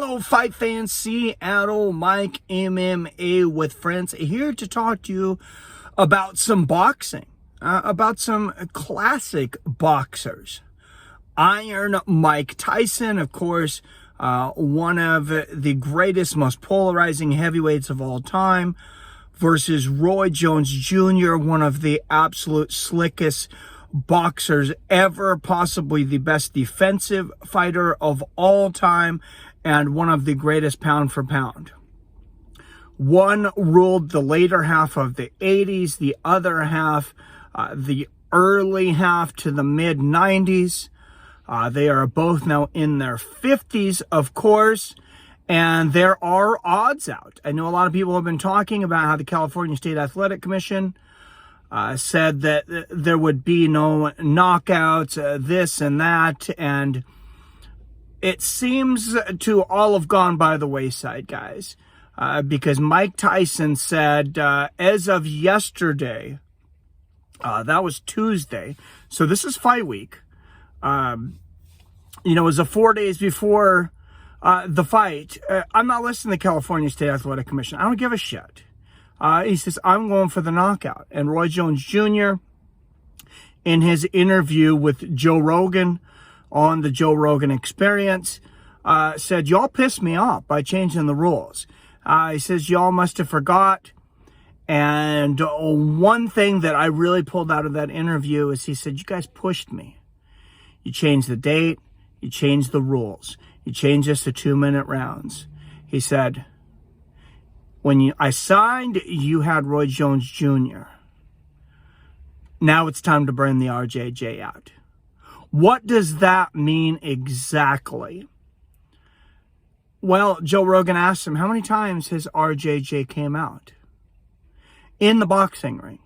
Hello, fight fans. Seattle Mike MMA with friends here to talk to you about some boxing, about some classic boxers. Iron Mike Tyson, of course, one of the greatest, most polarizing heavyweights of all time, versus Roy Jones Jr., one of the absolute slickest boxers ever, possibly the best defensive fighter of all time, and one of the greatest pound for pound. One ruled the later half of the 80s, the other half, the early half to the mid 90s. They are both now in their 50s, of course, and there are odds out. I know a lot of people have been talking about how the California State Athletic Commission said that there would be no knockouts, this and that, and it seems to all have gone by the wayside, guys, because Mike Tyson said as of yesterday, that was Tuesday, so this is fight week, it was 4 days before the fight. I'm not listening to the California State Athletic Commission. I don't give a shit. He says, I'm going for the knockout. And Roy Jones Jr., in his interview with Joe Rogan on the Joe Rogan Experience, said, y'all pissed me off by changing the rules. He says, y'all must have forgot. And one thing that I really pulled out of that interview is he said, you guys pushed me. You changed the date. You changed the rules. You changed this to 2-minute rounds. He said, when I signed, you had Roy Jones Jr. Now it's time to bring the RJJ out. What does that mean exactly? Well, Joe Rogan asked him, how many times has RJJ came out in the boxing ring?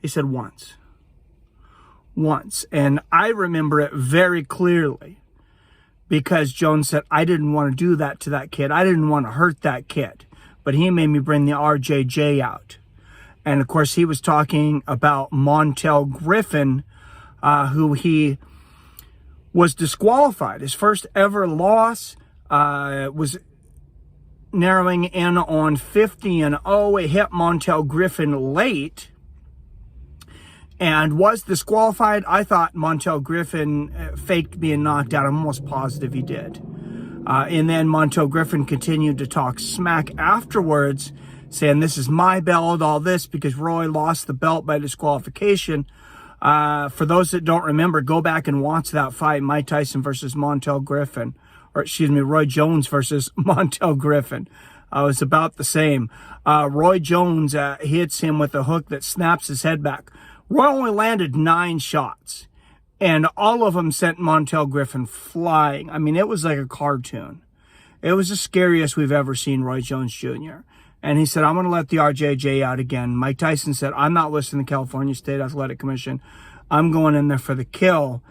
He said once. Once. And I remember it very clearly because Jones said, I didn't want to do that to that kid. I didn't want to hurt that kid. But he made me bring the RJJ out. And of course, he was talking about Montel Griffin, who he was disqualified. His first ever loss was narrowing in on 50-0. It hit Montel Griffin late and was disqualified. I thought Montel Griffin faked being knocked out. I'm almost positive he did. And then Montel Griffin continued to talk smack afterwards, saying, this is my belt, all this, because Roy lost the belt by disqualification. For those that don't remember, go back and watch that fight, Mike Tyson versus Montel Griffin. Or, excuse me, Roy Jones versus Montel Griffin. It was about the same. Roy Jones hits him with a hook that snaps his head back. Roy only landed 9 shots. And all of them sent Montel Griffin flying. I mean, it was like a cartoon. It was the scariest we've ever seen Roy Jones Jr. And he said, I'm going to let the RJJ out again. Mike Tyson said, I'm not listening to the California State Athletic Commission. I'm going in there for the kill.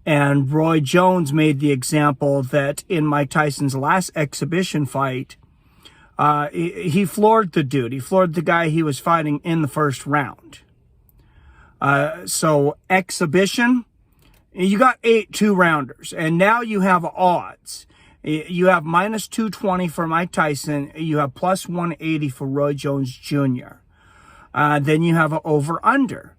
And Roy Jones made the example that in Mike Tyson's last exhibition fight, he floored the dude. He floored the guy he was fighting in the first round. So exhibition, you got 8 2-rounders, and now you have odds. You have minus 220 for Mike Tyson. You have plus 180 for Roy Jones Jr. Then you have an over-under.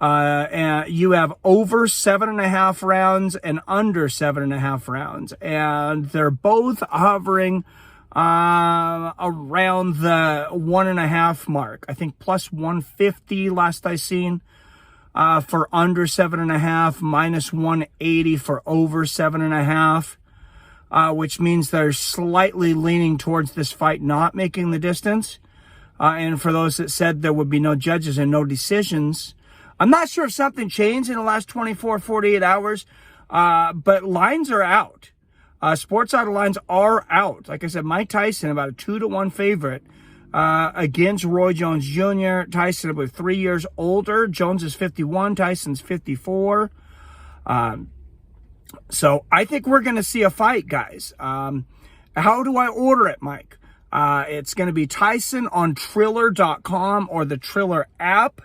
And you have over 7.5 rounds and under 7.5 rounds. And they're both hovering around the 1.5 mark. I think plus 150 last I seen. For under 7.5, minus 180 for over 7.5, which means they're slightly leaning towards this fight not making the distance. And for those that said there would be no judges and no decisions, I'm not sure if something changed in the last 24, 48 hours, but lines are out. Sports Auto lines are out. Like I said, Mike Tyson, about a 2-1 favorite. Against Roy Jones Jr. Tyson about 3 years older. Jones is 51. Tyson's 54. So I think we're going to see a fight, guys. How do I order it, Mike? It's going to be Tyson on Triller.com or the Triller app.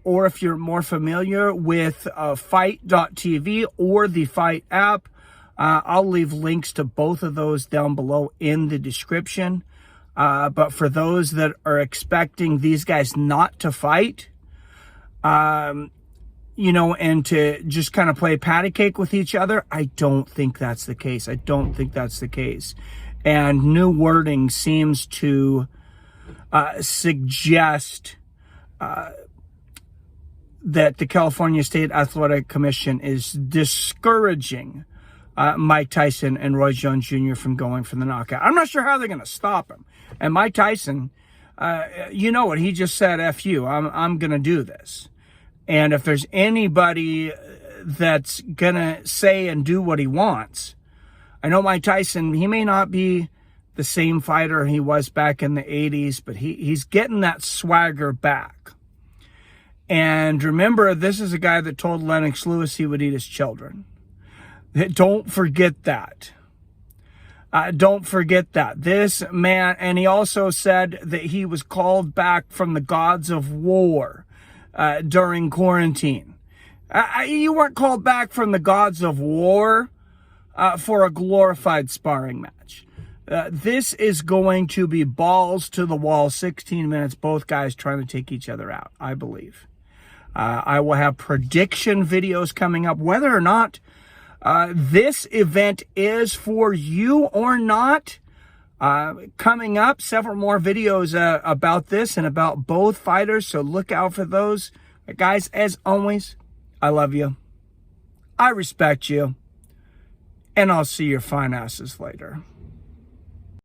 Or if you're more familiar with Fight.tv or the Fight app, I'll leave links to both of those down below in the description. But for those that are expecting these guys not to fight, you know, and to just kind of play patty cake with each other, I don't think that's the case. I don't think that's the case. And new wording seems to suggest that the California State Athletic Commission is discouraging Mike Tyson and Roy Jones Jr. from going for the knockout. I'm not sure how they're going to stop him. And Mike Tyson, you know what? He just said, F you, I'm going to do this. And if there's anybody that's going to say and do what he wants, I know Mike Tyson, he may not be the same fighter he was back in the 80s, but he's getting that swagger back. And remember, this is a guy that told Lennox Lewis he would eat his children. Don't forget that. Don't forget that. This man, and he also said that he was called back from the gods of war during quarantine. You weren't called back from the gods of war for a glorified sparring match. This is going to be balls to the wall, 16 minutes, both guys trying to take each other out, I believe. I will have prediction videos coming up, whether or not this event is for you or not. Coming up, several more videos about this and about both fighters, so look out for those. Guys, as always, I love you. I respect you. And I'll see your fine asses later.